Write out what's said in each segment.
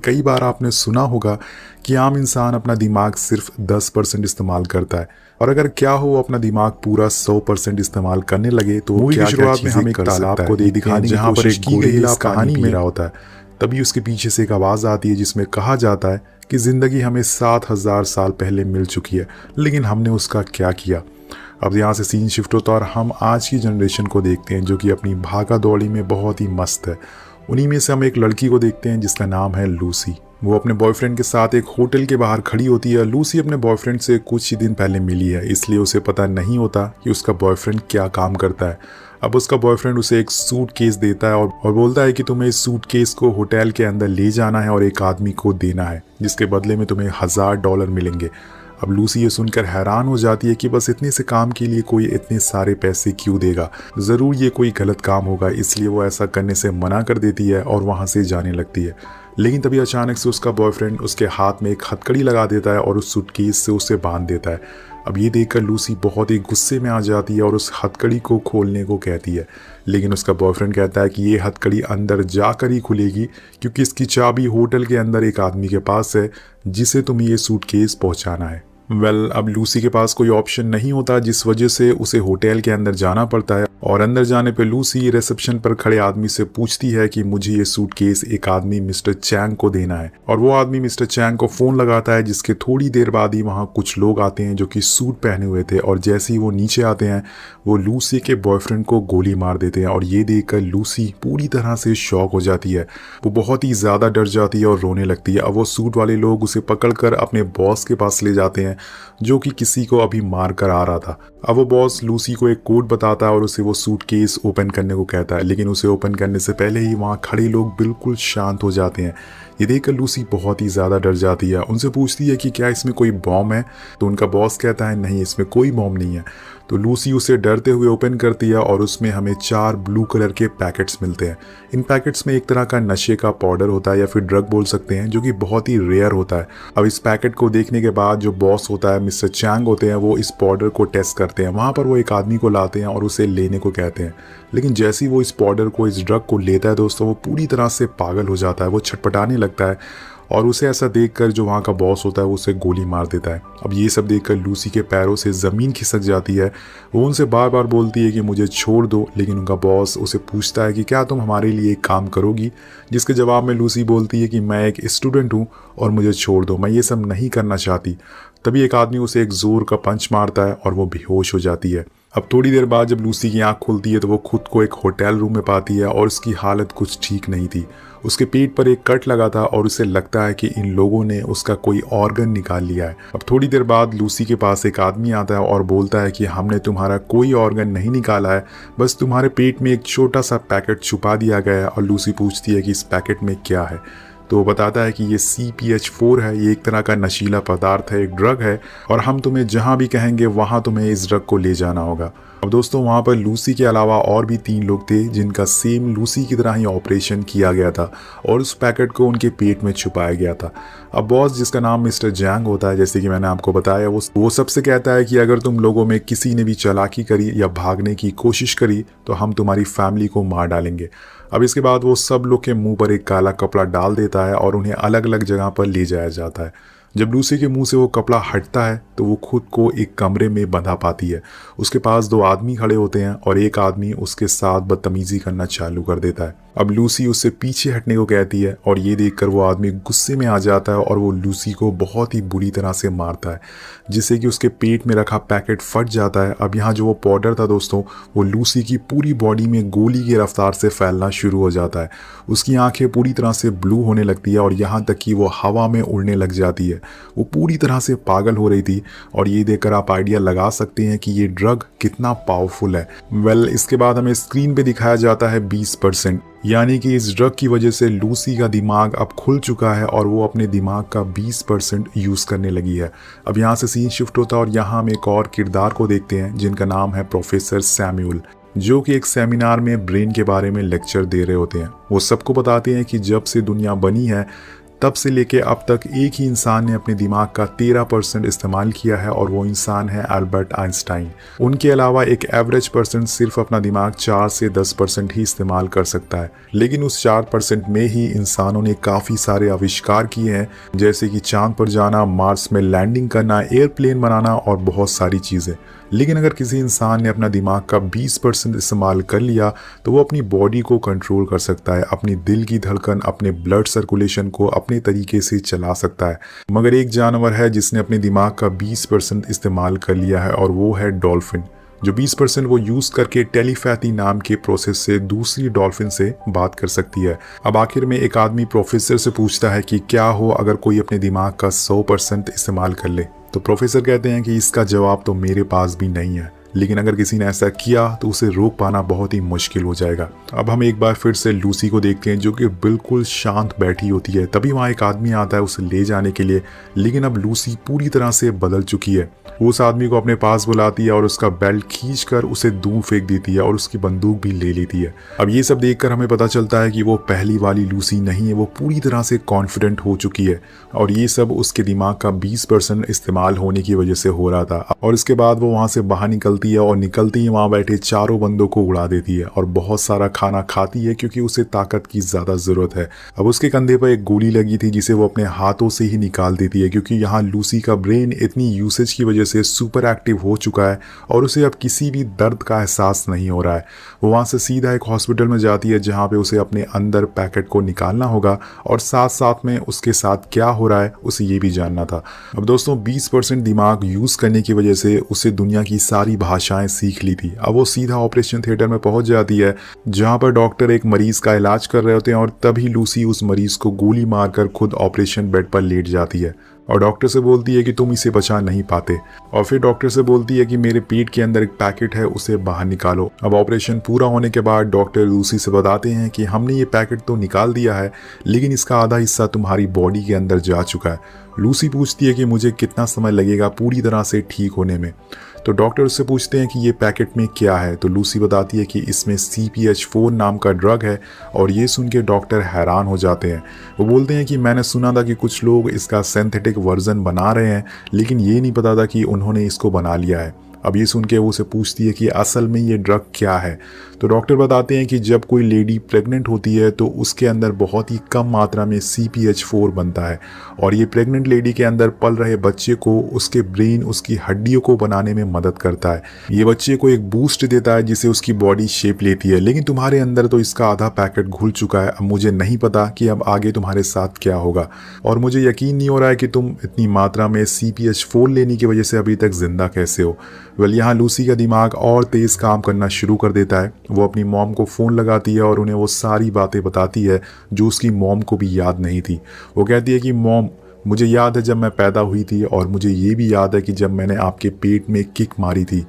कई बार आपने सुना होगा कि आम इंसान अपना दिमाग सिर्फ 10% इस्तेमाल करता है, और अगर क्या हो वो अपना दिमाग पूरा 100% इस्तेमाल करने लगे तो मूवी की शुरुआत में हम एक तालाब को देखते हैं जहाँ पर एक गोरिल्ला पानी पी रहा होता है। तभी उसके पीछे से एक आवाज़ आती है जिसमें कहा जाता है कि ज़िंदगी हमें 7000 साल पहले मिल चुकी है, लेकिन हमने उसका क्या किया। अब यहाँ से सीन शिफ्ट होता है और हम आज की जनरेशन को देखते हैं जो कि अपनी भागा दौड़ी में बहुत ही मस्त है। उन्हीं में से हम एक लड़की को देखते हैं जिसका नाम है लूसी। वो अपने बॉयफ्रेंड के साथ एक होटल के बाहर खड़ी होती है। लूसी अपने बॉयफ्रेंड से कुछ ही दिन पहले मिली है, इसलिए उसे पता नहीं होता कि उसका बॉयफ्रेंड क्या काम करता है। अब उसका बॉयफ्रेंड उसे एक सूटकेस देता है और बोलता है कि तुम्हें इस सूटकेस को होटल के अंदर ले जाना है और एक आदमी को देना है, जिसके बदले में तुम्हें $1000 मिलेंगे। अब लूसी ये सुनकर हैरान हो जाती है कि बस इतने से काम के लिए कोई इतने सारे पैसे क्यों देगा, ज़रूर ये कोई गलत काम होगा, इसलिए वो ऐसा करने से मना कर देती है और वहाँ से जाने लगती है। लेकिन तभी अचानक से उसका बॉयफ्रेंड उसके हाथ में एक हथकड़ी लगा देता है और उस सूटकेस से उसे बांध देता है। अब ये देखकर लूसी बहुत ही गुस्से में आ जाती है और उस हथकड़ी को खोलने को कहती है, लेकिन उसका बॉयफ्रेंड कहता है कि ये हथकड़ी अंदर जाकर ही खुलेगी क्योंकि इसकी चाबी होटल के अंदर एक आदमी के पास है जिसे तुम्हें ये सूटकेस पहुंचाना है। अब लूसी के पास कोई ऑप्शन नहीं होता, जिस वजह से उसे होटल के अंदर जाना पड़ता है। और अंदर जाने पे लूसी रिसेप्शन पर खड़े आदमी से पूछती है कि मुझे ये सूटकेस एक आदमी मिस्टर चैंग को देना है, और वो आदमी मिस्टर चैंग को फोन लगाता है, जिसके थोड़ी देर बाद ही वहाँ कुछ लोग आते हैं जो कि सूट पहने हुए थे, और जैसे ही वो नीचे आते हैं वो लूसी के बॉयफ्रेंड को गोली मार देते हैं। और ये देखकर लूसी पूरी तरह से शॉक हो जाती है, वो बहुत ही ज़्यादा डर जाती है और रोने लगती है। अब वो सूट वाले लोग उसे पकड़कर अपने बॉस के पास ले जाते हैं जो कि किसी को अभी मार कर आ रहा था। अब वो बॉस लूसी को एक कोड बताता है और उसे वो सूटकेस ओपन करने को कहता है, लेकिन उसे ओपन करने से पहले ही वहाँ खड़े लोग बिल्कुल शांत हो जाते हैं। ये देखकर लूसी बहुत ही ज़्यादा डर जाती है, उनसे पूछती है कि क्या इसमें कोई बॉम्ब है, तो उनका बॉस कहता है नहीं, इसमें कोई बॉम्ब नहीं है। तो लूसी उसे डरते हुए ओपन करती है और उसमें हमें 4 ब्लू कलर के पैकेट्स मिलते हैं। इन पैकेट्स में एक तरह का नशे का पाउडर होता है या फिर ड्रग बोल सकते हैं, जो कि बहुत ही रेयर होता है। अब इस पैकेट को देखने के बाद जो बॉस होता है मिस्टर चैंग होते हैं, वो इस पाउडर को टेस्ट करते हैं। वहाँ पर वो एक आदमी को लाते हैं और उसे लेने को कहते हैं, लेकिन जैसे ही वो इस पाउडर को, इस ड्रग को लेता है दोस्तों, वो पूरी तरह से पागल हो जाता है, वो छटपटाने लगता है और उसे ऐसा देखकर जो वहाँ का बॉस होता है वो उसे गोली मार देता है। अब ये सब देखकर लूसी के पैरों से ज़मीन खिसक जाती है। वो उनसे बार बार बोलती है कि मुझे छोड़ दो, लेकिन उनका बॉस उसे पूछता है कि क्या तुम हमारे लिए एक काम करोगी, जिसके जवाब में लूसी बोलती है कि मैं एक स्टूडेंट हूँ और मुझे छोड़ दो, मैं ये सब नहीं करना चाहती। तभी एक आदमी उसे एक ज़ोर का पंच मारता है और वो बेहोश हो जाती है। अब थोड़ी देर बाद जब लूसी की आँख खुलती है तो वो खुद को एक होटल रूम में पाती है और उसकी हालत कुछ ठीक नहीं थी। उसके पेट पर एक कट लगा था और उसे लगता है कि इन लोगों ने उसका कोई ऑर्गन निकाल लिया है। अब थोड़ी देर बाद लूसी के पास एक आदमी आता है और बोलता है कि हमने तुम्हारा कोई ऑर्गन नहीं निकाला है, बस तुम्हारे पेट में एक छोटा सा पैकेट छुपा दिया गया है। और लूसी पूछती है कि इस पैकेट में क्या है, तो वो बताता है कि ये CPH4 है, ये एक तरह का नशीला पदार्थ है, एक ड्रग है, और हम तुम्हें जहाँ भी कहेंगे वहाँ तुम्हें इस ड्रग को ले जाना होगा। अब दोस्तों वहाँ पर लूसी के अलावा और भी 3 लोग थे जिनका सेम लूसी की तरह ही ऑपरेशन किया गया था और उस पैकेट को उनके पेट में छुपाया गया था। अब बॉस, जिसका नाम मिस्टर जैंग होता है, जैसे कि मैंने आपको बताया, वो सबसे कहता है कि अगर तुम लोगों में किसी ने भी चालाकी करी या भागने की कोशिश करी तो हम तुम्हारी फैमिली को मार डालेंगे। अब इसके बाद वो सब लोग के मुंह पर एक काला कपड़ा डाल देता है और उन्हें अलग अलग जगह पर ले जाया जाता है। जब लूसी के मुंह से वो कपड़ा हटता है तो वो खुद को एक कमरे में बंधा पाती है। उसके पास 2 आदमी खड़े होते हैं और एक आदमी उसके साथ बदतमीजी करना चालू कर देता है। अब लूसी उससे पीछे हटने को कहती है और ये देखकर वो आदमी गुस्से में आ जाता है और वो लूसी को बहुत ही बुरी तरह से मारता है, जिससे कि उसके पेट में रखा पैकेट फट जाता है। अब यहाँ जो वो पाउडर था दोस्तों, वो लूसी की पूरी बॉडी में गोली की रफ्तार से फैलना शुरू हो जाता है। उसकी आंखें पूरी तरह से ब्लू होने लगती है और यहाँ तक कि वो हवा में उड़ने लग जाती है। वो पूरी तरह से पागल हो रही थी और ये देखकर आप आइडिया लगा सकते हैं कि ये ड्रग कितना पावरफुल है। इसके बाद हमें स्क्रीन पे दिखाया जाता है 20%, यानी कि इस ड्रग की वजह से लूसी का दिमाग अब खुल चुका है और वो अपने दिमाग का 20% यूज़ करने लगी है। अब यहाँ से सीन शिफ्ट होता है और यहाँ हम एक और किरदार को देखते हैं जिनका नाम है प्रोफेसर सैमुअल, जो कि एक सेमिनार में ब्रेन के बारे में लेक्चर दे रहे होते हैं। वो सबको बताते हैं कि जब से दुनिया बनी है तब से लेके अब तक एक ही इंसान ने अपने दिमाग का 13% इस्तेमाल किया है और वो इंसान है अल्बर्ट आइंस्टाइन। उनके अलावा एक एवरेज पर्सन सिर्फ अपना दिमाग 4 से 10% ही इस्तेमाल कर सकता है, लेकिन उस 4% में ही इंसानों ने काफ़ी सारे आविष्कार किए हैं, जैसे कि चांद पर जाना, मार्स में लैंडिंग करना, एयरप्लेन बनाना और बहुत सारी चीज़ें। लेकिन अगर किसी इंसान ने अपना दिमाग का 20% इस्तेमाल कर लिया तो वो अपनी बॉडी को कंट्रोल कर सकता है, अपनी दिल की धड़कन, अपने ब्लड सर्कुलेशन को अपने तरीके से चला सकता है। मगर एक जानवर है जिसने अपने दिमाग का 20% इस्तेमाल कर लिया है और वो है डॉल्फिन, जो 20% वो यूज़ करके टेलीपैथी नाम के प्रोसेस से दूसरी डॉल्फिन से बात कर सकती है। अब आखिर में एक आदमी प्रोफेसर से पूछता है कि क्या हो अगर कोई अपने दिमाग का 100% इस्तेमाल कर ले। तो प्रोफेसर कहते हैं कि इसका जवाब तो मेरे पास भी नहीं है, लेकिन अगर किसी ने ऐसा किया तो उसे रोक पाना बहुत ही मुश्किल हो जाएगा। अब हम एक बार फिर से लूसी को देखते हैं, जो कि बिल्कुल शांत बैठी होती है। तभी वहाँ एक आदमी आता है उसे ले जाने के लिए, लेकिन अब लूसी पूरी तरह से बदल चुकी है। वो उस आदमी को अपने पास बुलाती है और उसका बेल्ट खींचकर उसे दूर फेंक देती है और उसकी बंदूक भी ले लेती है। अब ये सब देखकर हमें पता चलता है कि वो पहली वाली लूसी नहीं है, वो पूरी तरह से कॉन्फिडेंट हो चुकी है और ये सब उसके दिमाग का 20% इस्तेमाल होने की वजह से हो रहा था। और इसके बाद वो वहाँ से बाहर निकलती है और निकलती ही वहाँ बैठे चारों बंदों को उड़ा देती है और बहुत सारा खाना खाती है क्योंकि उसे ताकत की ज़्यादा ज़रूरत है। अब उसके कंधे पर एक गोली लगी थी जिसे वो अपने हाथों से ही निकाल देती है, क्योंकि यहाँ लूसी का ब्रेन इतनी यूसेज की वजह से सुपर एक्टिव हो चुका है और उसे अब किसी भी दर्द का एहसास नहीं हो रहा है। वो वहाँ से सीधा एक हॉस्पिटल में जाती है जहाँ पे उसे अपने अंदर पैकेट को निकालना होगा और साथ साथ में उसके साथ क्या हो रहा है उसे ये भी जानना था। अब दोस्तों 20% दिमाग यूज़ करने की वजह से उसे दुनिया की सारी भाषाएं सीख ली थी। अब वो सीधा ऑपरेशन थिएटर में पहुंच जाती है जहां पर डॉक्टर एक मरीज का इलाज कर रहे होते हैं और तभी लूसी उस मरीज को गोली मारकर खुद ऑपरेशन बेड पर लेट जाती है और डॉक्टर से बोलती है कि तुम इसे बचा नहीं पाते। और फिर डॉक्टर से बोलती है कि मेरे पेट के अंदर एक पैकेट है, उसे बाहर निकालो। अब ऑपरेशन पूरा होने के बाद डॉक्टर लूसी से बताते हैं कि हमने ये पैकेट तो निकाल दिया है, लेकिन इसका आधा हिस्सा तुम्हारी बॉडी के अंदर जा चुका है। लूसी पूछती है कि मुझे कितना समय लगेगा पूरी तरह से ठीक होने में। तो डॉक्टर उससे पूछते हैं कि ये पैकेट में क्या है। तो लूसी बताती है कि इसमें CPH4 नाम का ड्रग है और ये सुन के डॉक्टर हैरान हो जाते हैं। वो बोलते हैं कि मैंने सुना था कि कुछ लोग इसका सिंथेटिक वर्जन बना रहे हैं, लेकिन ये नहीं पता था कि उन्होंने इसको बना लिया है। अब ये सुन के वो उसे पूछती है कि असल में ये ड्रग क्या है। तो डॉक्टर बताते हैं कि जब कोई लेडी प्रेग्नेंट होती है तो उसके अंदर बहुत ही कम मात्रा में CPH4 बनता है और ये प्रेग्नेंट लेडी के अंदर पल रहे बच्चे को, उसके ब्रेन, उसकी हड्डियों को बनाने में मदद करता है। ये बच्चे को एक बूस्ट देता है जिससे उसकी बॉडी शेप लेती है, लेकिन तुम्हारे अंदर तो इसका आधा पैकेट घुल चुका है। अब मुझे नहीं पता कि अब आगे तुम्हारे साथ क्या होगा और मुझे यकीन नहीं हो रहा है कि तुम इतनी मात्रा में CPH4 लेने की वजह से अभी तक जिंदा कैसे हो। यहाँ लूसी का दिमाग और तेज काम करना शुरू कर देता है। वो अपनी मॉम को फ़ोन लगाती है और उन्हें वो सारी बातें बताती है जो उसकी मॉम को भी याद नहीं थी। वो कहती है कि मॉम, मुझे याद है जब मैं पैदा हुई थी और मुझे ये भी याद है कि जब मैंने आपके पेट में किक मारी थी।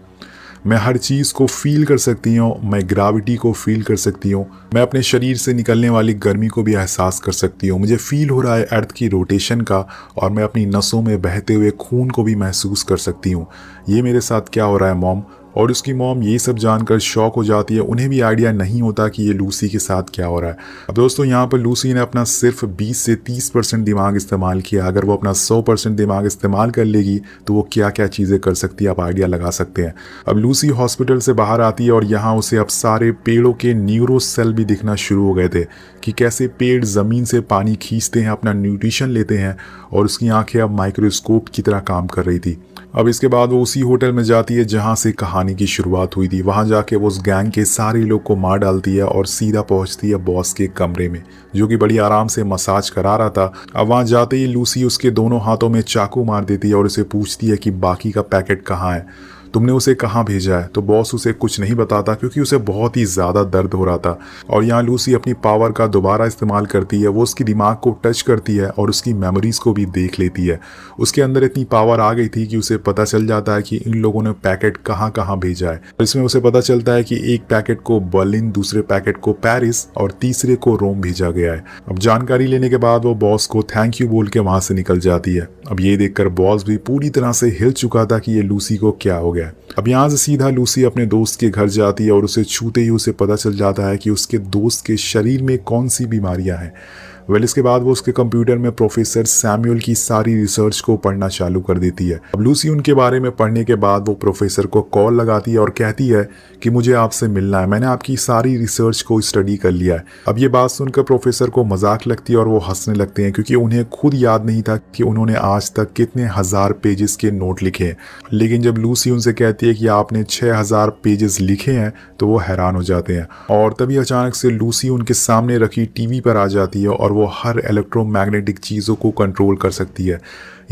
मैं हर चीज़ को फील कर सकती हूँ, मैं ग्रेविटी को फील कर सकती हूँ, मैं अपने शरीर से निकलने वाली गर्मी को भी एहसास कर सकती हूँ। मुझे फील हो रहा है अर्थ की रोटेशन का और मैं अपनी नसों में बहते हुए खून को भी महसूस कर सकती हूँ। ये मेरे साथ क्या हो रहा है मॉम। और उसकी मॉम ये सब जानकर शॉक हो जाती है। उन्हें भी आइडिया नहीं होता कि ये लूसी के साथ क्या हो रहा है। अब दोस्तों यहाँ पर लूसी ने अपना सिर्फ 20 से 30% दिमाग इस्तेमाल किया। अगर वो अपना 100% दिमाग इस्तेमाल कर लेगी तो वो क्या क्या चीज़ें कर सकती है, आप आइडिया लगा सकते हैं। अब लूसी हॉस्पिटल से बाहर आती है और यहाँ उसे अब सारे पेड़ों के न्यूरो सेल भी दिखना शुरू हो गए थे कि कैसे पेड़ ज़मीन से पानी खींचते हैं, अपना न्यूट्रिशन लेते हैं और उसकी आंखें अब माइक्रोस्कोप की तरह काम कर रही थी। अब इसके बाद वो उसी होटल में जाती है जहाँ से कहानी की शुरुआत हुई थी। वहाँ जाके वो उस गैंग के सारे लोग को मार डालती है और सीधा पहुँचती है बॉस के कमरे में, जो कि बड़ी आराम से मसाज करा रहा था। अब वहाँ जाते ही लूसी उसके दोनों हाथों में चाकू मार देती है और उसे पूछती है कि बाकी का पैकेट कहाँ है, तुमने उसे कहाँ भेजा है। तो बॉस उसे कुछ नहीं बताता क्योंकि उसे बहुत ही ज़्यादा दर्द हो रहा था। और यहाँ लूसी अपनी पावर का दोबारा इस्तेमाल करती है। वो उसकी दिमाग को टच करती है और उसकी मेमोरीज को भी देख लेती है। उसके अंदर इतनी पावर आ गई थी कि उसे पता चल जाता है कि इन लोगों ने पैकेट कहाँ कहाँ भेजा है। इसमें उसे पता चलता है कि एक पैकेट को बर्लिन, दूसरे पैकेट को पेरिस और तीसरे को रोम भेजा गया है। अब जानकारी लेने के बाद वो बॉस को थैंक यू बोल के वहाँ से निकल जाती है। अब ये देखकर बॉस भी पूरी तरह से हिल चुका था कि ये लूसी को क्या हो गया। अब यहाँ से सीधा लूसी अपने दोस्त के घर जाती है और उसे छूते ही उसे पता चल जाता है कि उसके दोस्त के शरीर में कौन सी बीमारियां हैं। वेल इसके बाद वो उसके कंप्यूटर में प्रोफेसर सैमुअल की सारी रिसर्च को पढ़ना चालू कर देती है। अब लूसी उनके बारे में पढ़ने के बाद वो प्रोफेसर को कॉल लगाती है और कहती है कि मुझे आपसे मिलना है, मैंने आपकी सारी रिसर्च को स्टडी कर लिया है। अब ये बात सुनकर प्रोफेसर को मजाक लगती है और वो हंसने लगते हैं, क्योंकि उन्हें खुद याद नहीं था कि उन्होंने आज तक कितने हजार पेजेस के नोट लिखे हैं। लेकिन जब लूसी उनसे कहती है कि आपने 6000 पेजेस लिखे हैं तो वो हैरान हो जाते हैं। और तभी अचानक से लूसी उनके सामने रखी टीवी पर आ जाती है और वो हर इलेक्ट्रोमैग्नेटिक चीज़ों को कंट्रोल कर सकती है।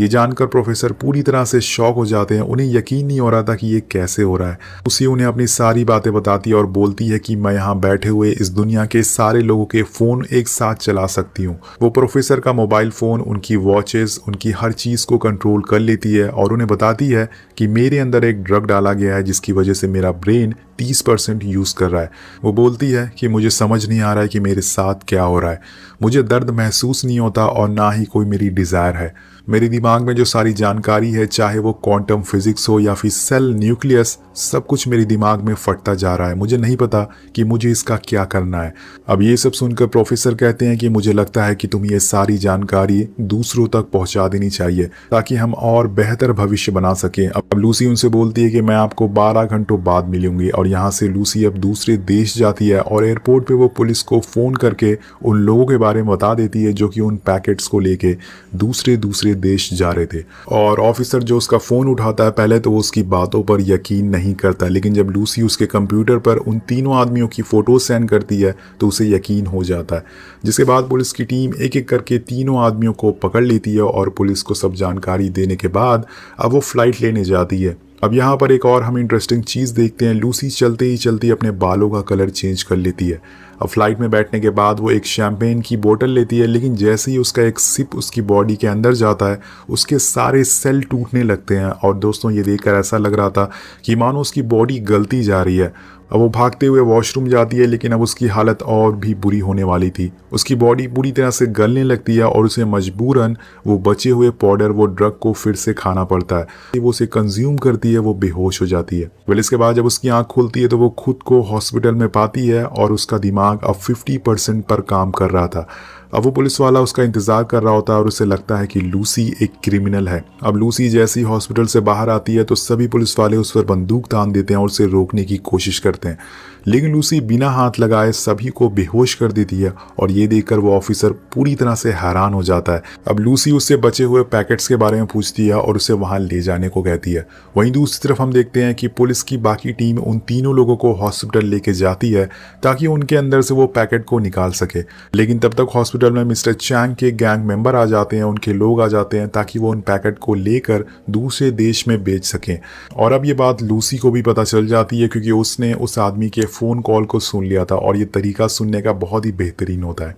ये जानकर प्रोफेसर पूरी तरह से शॉक हो जाते हैं। उन्हें यकीन नहीं हो रहा था कि ये कैसे हो रहा है। उसी उन्हें अपनी सारी बातें बताती है और बोलती है कि मैं यहाँ बैठे हुए इस दुनिया के सारे लोगों के फ़ोन एक साथ चला सकती हूँ। वो प्रोफेसर का मोबाइल फ़ोन, उनकी वॉचेस, उनकी हर चीज़ को कंट्रोल कर लेती है और उन्हें बताती है कि मेरे अंदर एक ड्रग डाला गया है जिसकी वजह से मेरा ब्रेन 30% यूज़ कर रहा है। वो बोलती है कि मुझे समझ नहीं आ रहा है कि मेरे साथ क्या हो रहा है, मुझे दर्द महसूस नहीं होता और ना ही कोई मेरी डिज़ायर है। मेरे दिमाग में जो सारी जानकारी है, चाहे वो क्वांटम फिजिक्स हो या फिर सेल न्यूक्लियस, सब कुछ मेरे दिमाग में फटता जा रहा है। मुझे नहीं पता कि मुझे इसका क्या करना है। अब ये सब सुनकर प्रोफेसर कहते हैं कि मुझे लगता है कि तुम ये सारी जानकारी दूसरों तक पहुंचा देनी चाहिए ताकि हम और बेहतर भविष्य बना सकें। अब लूसी उनसे बोलती है कि मैं आपको 12 घंटों बाद मिलूंगी। और यहाँ से लूसी अब दूसरे देश जाती है और एयरपोर्ट पे वो पुलिस को फ़ोन करके उन लोगों के बारे में बता देती है जो कि उन पैकेट्स को लेके दूसरे देश जा रहे थे। और ऑफिसर जो उसका फ़ोन उठाता है, पहले तो वो उसकी बातों पर यकीन नहीं करता, लेकिन जब लूसी उसके कंप्यूटर पर उन तीनों आदमियों की फ़ोटो सेंड करती है तो उसे यकीन हो जाता है। जिसके बाद पुलिस की टीम एक एक करके तीनों आदमियों को पकड़ लेती है और पुलिस को सब जानकारी देने के बाद अब वो फ़्लाइट लेने जाती है। अब यहाँ पर एक और हम इंटरेस्टिंग चीज़ देखते हैं। लूसी चलते ही चलते अपने बालों का कलर चेंज कर लेती है। अब फ्लाइट में बैठने के बाद वो एक शैम्पेन की बोतल लेती है, लेकिन जैसे ही उसका एक सिप उसकी बॉडी के अंदर जाता है उसके सारे सेल टूटने लगते हैं। और दोस्तों ये देखकर ऐसा लग रहा था कि मानो उसकी बॉडी गलती जा रही है। अब वो भागते हुए वॉशरूम जाती है, लेकिन अब उसकी हालत और भी बुरी होने वाली थी। उसकी बॉडी पूरी तरह से गलने लगती है और उसे मजबूरन वो बचे हुए पाउडर, वो ड्रग को फिर से खाना पड़ता है। वो उसे कंज्यूम करती है, वो बेहोश हो जाती है। वेल इसके बाद जब उसकी आंख खुलती है तो वो खुद को हॉस्पिटल में पाती है और उसका दिमाग अब 50% पर काम कर रहा था। अब वो पुलिस वाला उसका इंतजार कर रहा होता है और उसे लगता है कि लूसी एक क्रिमिनल है। अब लूसी जैसे ही हॉस्पिटल से बाहर आती है तो सभी पुलिस वाले उस पर बंदूक तान देते हैं और उसे रोकने की कोशिश करते हैं, लेकिन लूसी बिना हाथ लगाए सभी को बेहोश कर देती है। और ये देखकर वो ऑफिसर पूरी तरह से हैरान हो जाता है। अब लूसी उससे बचे हुए पैकेट्स के बारे में पूछती है और उसे वहां ले जाने को कहती है। वहीं दूसरी तरफ हम देखते हैं कि पुलिस की बाकी टीम उन तीनों लोगों को हॉस्पिटल लेके जाती है ताकि उनके अंदर से वो पैकेट को निकाल सके। लेकिन तब तक हॉस्पिटल में मिस्टर चैंग के गैंग मेंबर आ जाते हैं, उनके लोग आ जाते हैं ताकि वो उन पैकेट को लेकर दूसरे देश में बेच सकें। और अब ये बात लूसी को भी पता चल जाती है, क्योंकि उसने उस आदमी के फ़ोन कॉल को सुन लिया था और ये तरीका सुनने का बहुत ही बेहतरीन होता है।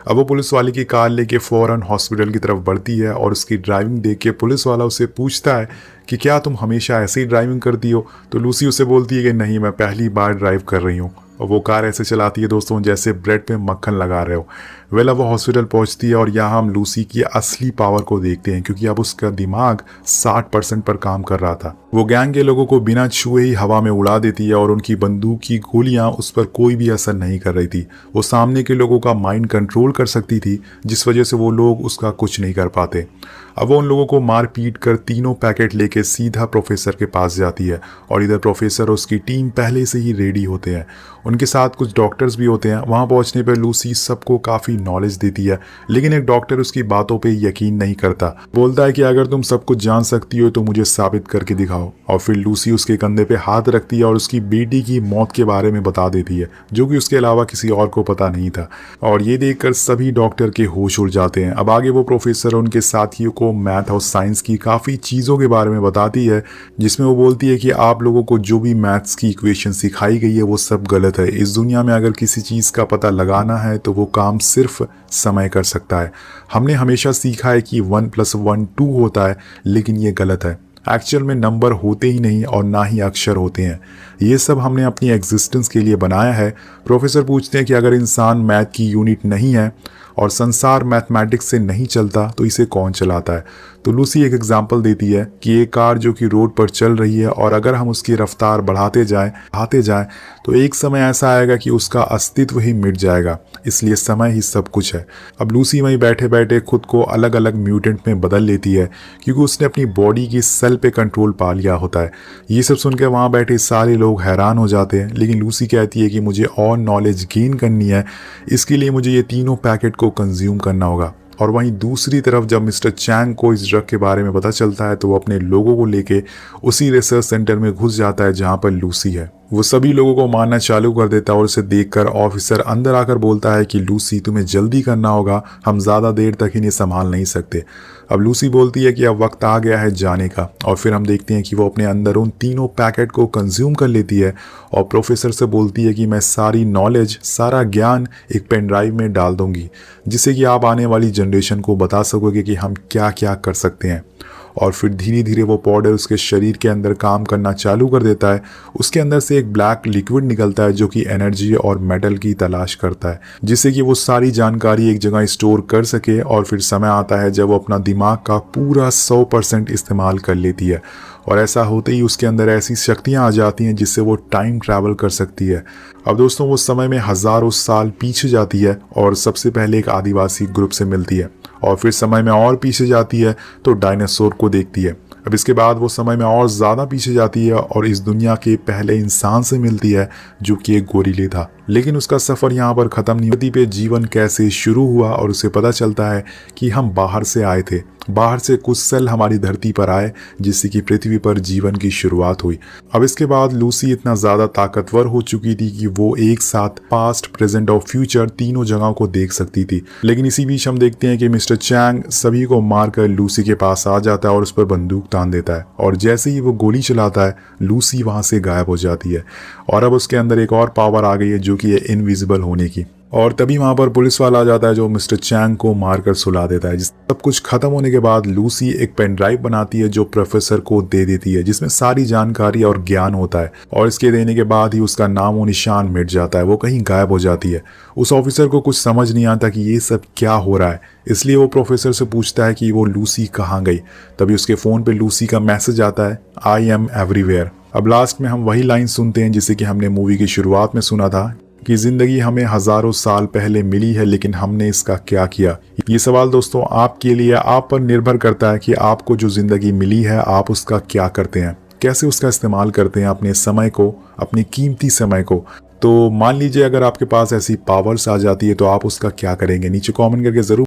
अब वो पुलिस वाले की कार लेके फ़ौरन हॉस्पिटल की तरफ बढ़ती है और उसकी ड्राइविंग देख के पुलिस वाला उससे पूछता है कि क्या तुम हमेशा ऐसे ही ड्राइविंग करती हो? तो लूसी उसे बोलती है कि नहीं, मैं पहली बार ड्राइव कर रही हूँ। और वो कार ऐसे चलाती है दोस्तों जैसे ब्रेड पे मक्खन लगा रहे हो। वेल अब वो हॉस्पिटल पहुंचती है और यहाँ हम लूसी की असली पावर को देखते हैं, क्योंकि अब उसका दिमाग 60% पर काम कर रहा था। वो गैंग के लोगों को बिना छुए ही हवा में उड़ा देती है और उनकी बंदूक की गोलियां उस पर कोई भी असर नहीं कर रही थी। वो सामने के लोगों का माइंड कंट्रोल कर सकती थी, जिस वजह से वो लोग उसका कुछ नहीं कर पाते। अब वो उन लोगों को मार पीट कर तीनों पैकेट लेके सीधा प्रोफेसर के पास जाती है और इधर प्रोफेसर और उसकी टीम पहले से ही रेडी होते हैं। उनके साथ कुछ डॉक्टर्स भी होते हैं। वहां पहुंचने पर लूसी सबको काफ़ी नॉलेज देती है, लेकिन एक डॉक्टर उसकी बातों पे यकीन नहीं करता। बोलता है कि अगर तुम सब कुछ जान सकती हो तो मुझे साबित करके दिखाओ। और फिर लूसी उसके कंधे पे हाथ रखती है और उसकी बेटी की मौत के बारे में बता देती है, जो कि उसके अलावा किसी और को पता नहीं था। और ये देखकर सभी डॉक्टर के होश उड़ जाते हैं। अब आगे वो प्रोफेसर और उनके साथियों को मैथ और साइंस की काफ़ी चीज़ों के बारे में बताती है, जिसमें वो बोलती है कि आप लोगों को जो भी मैथ्स की इक्वेशन सिखाई गई है वो सब गलत है। इस दुनिया में अगर किसी चीज़ का पता लगाना है तो वो काम सिर्फ समय कर सकता है। हमने हमेशा सीखा है कि 1 + 1 2 होता है, लेकिन ये गलत है। एक्चुअल में नंबर होते ही नहीं और ना ही अक्षर होते हैं। ये सब हमने अपनी एग्जिस्टेंस के लिए बनाया है। प्रोफेसर पूछते हैं कि अगर इंसान मैथ की यूनिट नहीं है और संसार मैथमेटिक्स से नहीं चलता तो इसे कौन चलाता है? तो लूसी एक एग्जाम्पल देती है कि एक कार जो कि रोड पर चल रही है और अगर हम उसकी रफ्तार बढ़ाते जाएं तो एक समय ऐसा आएगा कि उसका अस्तित्व ही मिट जाएगा। इसलिए समय ही सब कुछ है। अब लूसी वहीं बैठे बैठे खुद को अलग अलग म्यूटेंट में बदल लेती है क्योंकि उसने अपनी बॉडी की सेल पे कंट्रोल पा लिया होता है। ये सब सुनकर वहाँ बैठे सारे लोग हैरान हो जाते हैं, लेकिन लूसी कहती है कि मुझे और नॉलेज गेन करनी है, इसके लिए मुझे ये तीनों पैकेट को कंज्यूम करना होगा। और वहीं दूसरी तरफ जब मिस्टर चैंग को इस ड्रग के बारे में पता चलता है तो वो अपने लोगों को लेके उसी रिसर्च सेंटर में घुस जाता है जहाँ पर लूसी है। वो सभी लोगों को मारना चालू कर देता है और उसे देखकर ऑफिसर अंदर आकर बोलता है कि लूसी तुम्हें जल्दी करना होगा, हम ज़्यादा देर तक इन्हें संभाल नहीं सकते। अब लूसी बोलती है कि अब वक्त आ गया है जाने का और फिर हम देखते हैं कि वो अपने अंदर उन तीनों पैकेट को कंज्यूम कर लेती है और प्रोफेसर से बोलती है कि मैं सारी नॉलेज, सारा ज्ञान एक पेन ड्राइव में डाल दूंगी जिससे कि आप आने वाली जनरेशन को बता सकोगे कि हम क्या क्या कर सकते हैं। और फिर धीरे धीरे वो पाउडर उसके शरीर के अंदर काम करना चालू कर देता है। उसके अंदर से एक ब्लैक लिक्विड निकलता है जो कि एनर्जी और मेटल की तलाश करता है जिससे कि वो सारी जानकारी एक जगह स्टोर कर सके। और फिर समय आता है जब वो अपना दिमाग का पूरा 100% इस्तेमाल कर लेती है और ऐसा होते ही उसके अंदर ऐसी शक्तियां आ जाती हैं जिससे वो टाइम ट्रैवल कर सकती है। अब दोस्तों वो समय में हजारों साल पीछे जाती है और सबसे पहले एक आदिवासी ग्रुप से मिलती है और फिर समय में और पीछे जाती है तो डायनासोर को देखती है। अब इसके बाद वो समय में और ज़्यादा पीछे जाती है और इस दुनिया के पहले इंसान से मिलती है जो कि एक गोरिल्ले था। लेकिन उसका सफ़र यहाँ पर ख़त्म नहीं होती पे जीवन कैसे शुरू हुआ और उसे पता चलता है कि हम बाहर से आए थे, बाहर से कुछ सेल हमारी धरती पर आए जिससे कि पृथ्वी पर जीवन की शुरुआत हुई। अब इसके बाद लूसी इतना ज़्यादा ताकतवर हो चुकी थी कि वो एक साथ पास्ट, प्रेजेंट और फ्यूचर तीनों जगहों को देख सकती थी। लेकिन इसी बीच हम देखते हैं कि मिस्टर चैंग सभी को मारकर लूसी के पास आ जाता है और उस पर बंदूक तान देता है और जैसे ही वो गोली चलाता है लूसी वहाँ से गायब हो जाती है। और अब उसके अंदर एक और पावर आ गई है जो कि है इनविजिबल होने की। और तभी वहां पर पुलिस वाला आ जाता है जो मिस्टर चैंग को मारकर सुला देता है। सब कुछ खत्म होने के बाद लूसी एक पेन ड्राइव बनाती है जो प्रोफेसर को दे देती है जिसमें सारी जानकारी और ज्ञान होता है और इसके देने के बाद ही उसका नाम और निशान मिट जाता है, वो कहीं गायब हो जाती है। उस ऑफिसर को कुछ समझ नहीं आता कि ये सब क्या हो रहा है, इसलिए वो प्रोफेसर से पूछता है कि वो लूसी कहाँ गई। तभी उसके फोन पे लूसी का मैसेज आता है, आई एम एवरीवेयर। अब लास्ट में हम वही लाइन सुनते हैं जिसे कि हमने मूवी की शुरुआत में सुना था कि जिंदगी हमें हजारों साल पहले मिली है लेकिन हमने इसका क्या किया। ये सवाल दोस्तों आपके लिए, आप पर निर्भर करता है कि आपको जो जिंदगी मिली है आप उसका क्या करते हैं, कैसे उसका इस्तेमाल करते हैं अपने समय को, अपने कीमती समय को। तो मान लीजिए अगर आपके पास ऐसी पावर्स आ जाती है तो आप उसका क्या करेंगे, नीचे कमेंट करके जरूर